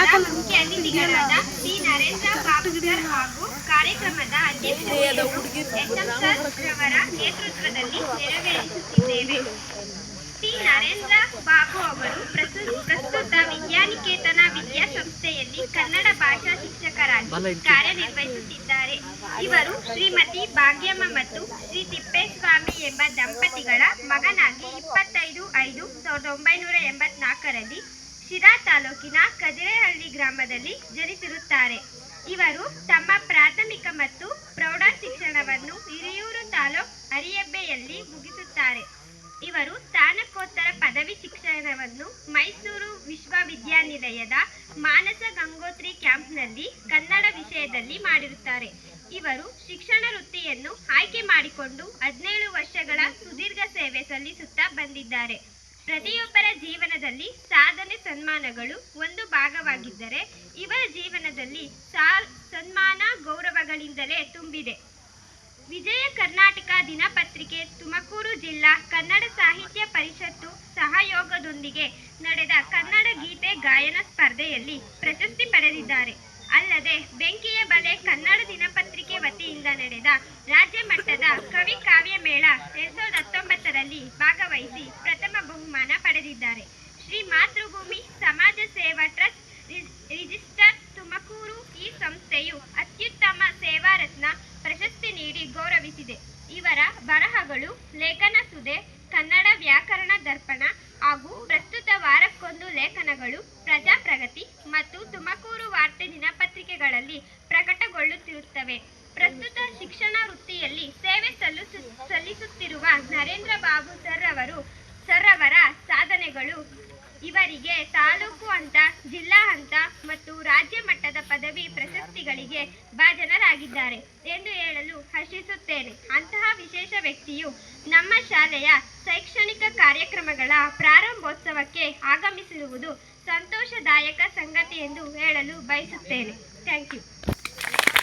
ಮುಖ್ಯ ಅತಿಥಿಗಳಾದ ಶ್ರೀ ನರೇಂದ್ರ ಬಾಬು ಸರ್ ಹಾಗೂ ಕಾರ್ಯಕ್ರಮದ ಅಧ್ಯಕ್ಷತೆಯನ್ನು ಎಸ್ಎಂ ಸರ್ ರವರ ನೇತೃತ್ವದಲ್ಲಿ ನೆರವೇರಿಸುತ್ತಿದ್ದೇವೆ. ಶ್ರೀ ನರೇಂದ್ರ ಬಾಬು ಅವರು ಪ್ರಸ್ತುತ ವಿದ್ಯಾನಿಕೇತನ ವಿದ್ಯಾಸಂಸ್ಥೆಯಲ್ಲಿ ಕನ್ನಡ ಭಾಷಾ ಶಿಕ್ಷಕರಾಗಿ ಕಾರ್ಯನಿರ್ವಹಿಸುತ್ತಿದ್ದಾರೆ. ಇವರು ಶ್ರೀಮತಿ ಭಾಗ್ಯಮ್ಮ ಮತ್ತು ಶ್ರೀ ತಿಪ್ಪೇಸ್ವಾಮಿ ಎಂಬ ದಂಪತಿಗಳ ಮಗನಾಗಿ 25/5/1984ರಲ್ಲಿ ಶಿರಾ ತಾಲೂಕಿನ ಕದಿರೆಹಳ್ಳಿ ಗ್ರಾಮದಲ್ಲಿ ಜನಿಸಿರುತ್ತಾರೆ. ಇವರು ತಮ್ಮ ಪ್ರಾಥಮಿಕ ಮತ್ತು ಪ್ರೌಢ ಶಿಕ್ಷಣವನ್ನು ಹಿರಿಯೂರು ತಾಲೂಕು ಅರಿಯಬ್ಬೆಯಲ್ಲಿ ಮುಗಿಸುತ್ತಾರೆ. ಇವರು ಸ್ನಾತಕೋತ್ತರ ಪದವಿ ಶಿಕ್ಷಣವನ್ನು ಮೈಸೂರು ವಿಶ್ವವಿದ್ಯಾನಿಲಯದ ಮಾನಸ ಗಂಗೋತ್ರಿ ಕ್ಯಾಂಪ್ನಲ್ಲಿ ಕನ್ನಡ ವಿಷಯದಲ್ಲಿ ಮಾಡಿರುತ್ತಾರೆ. ಇವರು ಶಿಕ್ಷಣ ವೃತ್ತಿಯನ್ನು ಆಯ್ಕೆ ಮಾಡಿಕೊಂಡು 17 ವರ್ಷಗಳ ಸುದೀರ್ಘ ಸೇವೆ ಸಲ್ಲಿಸುತ್ತಾ ಬಂದಿದ್ದಾರೆ. ಪ್ರತಿಯೊಬ್ಬರ ಜೀವನದಲ್ಲಿ ಸಾಧನೆ ಸನ್ಮಾನಗಳು ಒಂದು ಭಾಗವಾಗಿದ್ದರೆ ಇವರ ಜೀವನದಲ್ಲಿ ಸನ್ಮಾನ ಗೌರವಗಳಿಂದಲೇ ತುಂಬಿದೆ. ವಿಜಯ ಕರ್ನಾಟಕ ದಿನಪತ್ರಿಕೆ ತುಮಕೂರು ಜಿಲ್ಲಾ ಕನ್ನಡ ಸಾಹಿತ್ಯ ಪರಿಷತ್ತು ಸಹಯೋಗದೊಂದಿಗೆ ನಡೆದ ಕನ್ನಡ ಗೀತೆ ಗಾಯನ ಸ್ಪರ್ಧೆಯಲ್ಲಿ ಪ್ರಶಸ್ತಿ ಪಡೆದಿದ್ದಾರೆ. ಅಲ್ಲದೆ ಬೆಂಕಿಯ ಬಲೆ ಕನ್ನಡ ದಿನಪತ್ರಿಕೆ ವತಿಯಿಂದ ನಡೆದ ರಾಜ್ಯ ಮಟ್ಟದ ಕವಿ ಕಾವ್ಯ ಮೇಳ 2019ರಲ್ಲಿ ಭಾಗವಹಿಸಿ ಪ್ರಥಮ ಬಹುಮಾನ ಪಡೆದಿದ್ದಾರೆ. ಶ್ರೀ ಮಾತೃಭೂಮಿ ಸಮಾಜ ಸೇವಾ ಟ್ರಸ್ಟ್ ರಿಜಿಸ್ಟರ್ ತುಮಕೂರು ಈ ಸಂಸ್ಥೆಯು ಅತ್ಯುತ್ತಮ ಸೇವಾ ರತ್ನ ಪ್ರಶಸ್ತಿ ನೀಡಿ ಗೌರವಿಸಿದೆ. ಇವರ ಬರಹಗಳು ಲೇಖನ ಸುಧೆ, ಕನ್ನಡ ವ್ಯಾಕರಣ ದರ್ಪಣ ಹಾಗೂ ಪ್ರಸ್ತುತ ವಾರಕ್ಕೊಂದು ಲೇಖನಗಳು ಪ್ರಜಾಪ್ರಗತಿ ಮತ್ತು ತುಮಕೂರು ವಾರ್ತೆ ದಿನಪತ್ರಿಕೆಗಳಲ್ಲಿ ಪ್ರಕಟಗೊಳ್ಳುತ್ತಿರುತ್ತವೆ. ಪ್ರಸ್ತುತ ಶಿಕ್ಷಣ ವೃತ್ತಿಯಲ್ಲಿ ಸೇವೆ ಸಲ್ಲಿಸುತ್ತಿರುವ ನರೇಂದ್ರ ಬಾಬು ಸರ್ ಅವರ ಸಾಧನೆಗಳು ಇವರಿಗೆ ತಾಲೂಕು ಹಂತ, ಜಿಲ್ಲಾ ಹಂತ ಮತ್ತು ರಾಜ್ಯ ಮಟ್ಟದ ಪದವಿ ಪ್ರಶಸ್ತಿಗಳಿಗೆ ಭಾಜನರಾಗಿದ್ದಾರೆ ಎಂದು ಹೇಳಲು ಹರ್ಷಿಸುತ್ತೇನೆ. ಅಂತಹ ವಿಶೇಷ ವ್ಯಕ್ತಿಯು ನಮ್ಮ ಶಾಲೆಯ ಶೈಕ್ಷಣಿಕ ಕಾರ್ಯಕ್ರಮಗಳ ಪ್ರಾರಂಭೋತ್ಸವಕ್ಕೆ ಆಗಮಿಸಿರುವುದು ಸಂತೋಷದಾಯಕ ಸಂಗತಿ ಎಂದು ಹೇಳಲು ಬಯಸುತ್ತೇನೆ. Thank you.